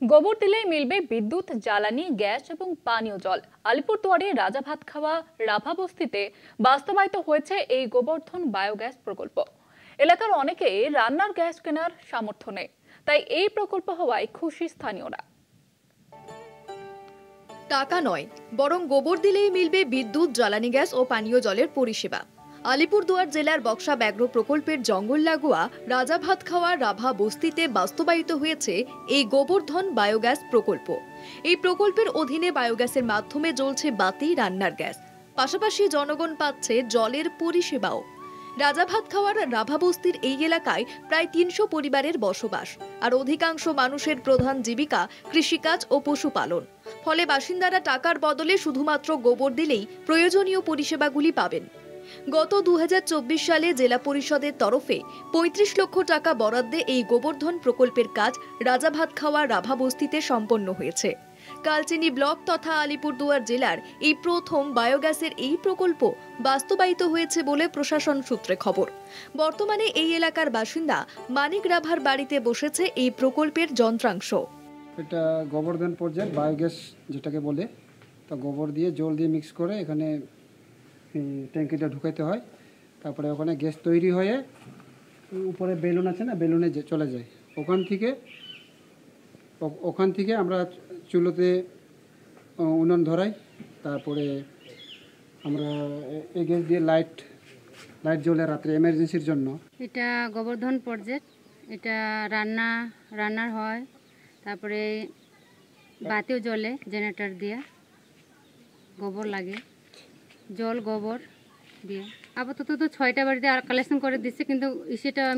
গোবর দিলেই মিলবে বিদ্যুৎ, জ্বালানি, গ্যাস এবং পানীয় জল। আলিপুরদুয়ারে রাজাভাতখাওয়া রাভা বস্তিতে বাস্তবায়িত হয়েছে এই গোবর্ধন বায়োগ্যাস প্রকল্প। এলাকার অনেকে রান্নার গ্যাস কেনার সামর্থ্য নেই, তাই এই প্রকল্প হওয়ায় খুশি স্থানীয়রা। টাকা নয়, বরং গোবর দিলেই মিলবে বিদ্যুৎ, জ্বালানি গ্যাস ও পানীয় জলের পরিষেবা। আলিপুরদুয়ার জেলার বক্সা ব্যাঘ্র প্রকল্পের জঙ্গল লাগোয়া রাজাভাতখাওয়া রাভা বস্তিতে বাস্তবায়িত হয়েছে এই গোবর্ধন বায়োগ্যাস প্রকল্প। এই প্রকল্পের অধীনে বায়োগ্যাসের মাধ্যমে জ্বলছে বাতি, রান্নার গ্যাস, পাশাপাশি জনগণ পাচ্ছে জলের পরিষেবাও। রাজাভাতখাওয়ার রাভা বস্তির এই এলাকায় প্রায় ৩০০ পরিবারের বসবাস, আর অধিকাংশ মানুষের প্রধান জীবিকা কৃষিকাজ ও পশুপালন। ফলে বাসিন্দারা টাকার বদলে শুধুমাত্র গোবর দিলেই প্রয়োজনীয় পরিষেবাগুলি পাবেন। গত ২০২৪ সালে জেলা পরিষদের তরফে ৩৫ লক্ষ টাকা বরাদ্দে এই গোবর্ধন প্রকল্পের কাজ রাজাভাতখাওয়া রাভা বস্তিতে সম্পন্ন হয়েছে। কালচিনি ব্লক তথা আলিপুরদুয়ার জেলার এই প্রথম বায়োগ্যাসের এই প্রকল্প বাস্তবায়িত হয়েছে বলে প্রশাসন সূত্রে খবর। বর্তমানে এই এলাকার বাসিন্দা মানিক রাভার বাড়িতে বসেছে এই প্রকল্পের যন্ত্রাংশ। এটা গোবর্ধন প্রজেক্ট বায়োগ্যাস যেটাকে বলে, তা গোবর দিয়ে জল দিয়ে মিক্স করে এখানে ট্যাঙ্কিটা ঢুকাইতে হয়। তারপরে ওখানে গ্যাস তৈরি হয়ে উপরে বেলুন আছে না, বেলুনে চলে যায়। ওখান থেকে আমরা চুলোতে উনুন ধরাই। তারপরে আমরা এই গ্যাস দিয়ে লাইট জ্বলে রাত্রে এমার্জেন্সির জন্য। এটা গোবর্ধন প্রজেক্ট, এটা রান্নার হয়, তারপরে বাতিও জ্বলে জেনারেটর দিয়ে, গোবর লাগে, জল গোবর দিয়ে। আপাতত তো ৬টা বাড়িতে আর কালেকশন করে দিচ্ছে, কিন্তু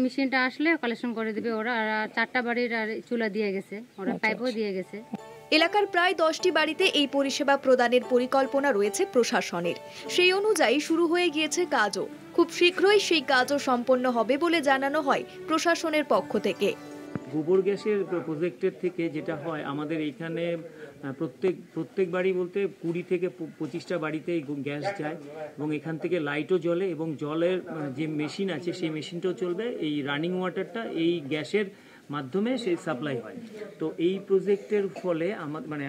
মেশিনটা আসলে কালেকশন করে দিবে ওরা। আর ৪টা বাড়ির আর চুলা দিয়ে গেছে, ওরা পাইপও দিয়ে গেছে। এলাকার প্রায় ১০টি বাড়িতে এই পরিষেবা প্রদানের পরিকল্পনা রয়েছে প্রশাসনের। সেই অনুযায়ী শুরু হয়ে গিয়েছে কাজও। খুব শীঘ্রই সেই কাজও সম্পন্ন হবে বলে জানানো হয় প্রশাসনের পক্ষ থেকে। গোবর গ্যাসের প্রজেক্টের থেকে যেটা হয়, আমাদের এখানে প্রত্যেক বাড়ি বলতে ২০ থেকে ২৫টা বাড়িতে গ্যাস যায়, এবং এখান থেকে লাইটও জ্বলে, এবং জলের যে মেশিন আছে সেই মেশিনটাও চলবে। এই রানিং ওয়াটারটা এই গ্যাসের মাধ্যমে সেই সাপ্লাই হয়। তো এই প্রজেক্টের ফলে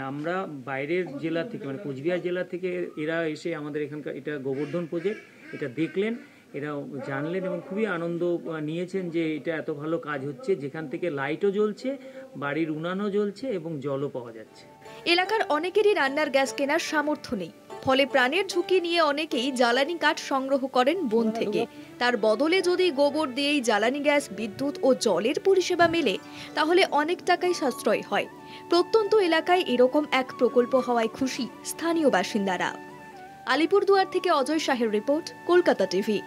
আমরা বাইরের জেলা থেকে, কোচবিহার জেলা থেকে এরা এসে আমাদের এখানকার এটা গোবর্ধন প্রজেক্ট, এটা দেখলেন, এরা জানলেন এবং খুবই আনন্দ নিয়েছেন যে এটা এত ভালো কাজ হচ্ছে, যেখান থেকে লাইটও জ্বলছে, বাড়ির উনানও জ্বলছে এবং জলও পাওয়া যাচ্ছে। এলাকার অনেকেরই রান্নার গ্যাস কেনার সামর্থ্য নেই, ফলে প্রাণের ঝুঁকি নিয়ে অনেকেই জ্বালানি কাঠ সংগ্রহ করেন বন থেকে। তার বদলে যদি গোবর দিয়েই জ্বালানি গ্যাস, বিদ্যুৎ ও জলের পরিষেবা মেলে, তাহলে অনেক টাকাই সাশ্রয় হয়। প্রত্যন্ত এলাকায় এরকম এক প্রকল্প হওয়ায় খুশি স্থানীয় বাসিন্দারা। আলিপুরদুয়ার থেকে অজয় শাহের রিপোর্ট, কলকাতা টিভি।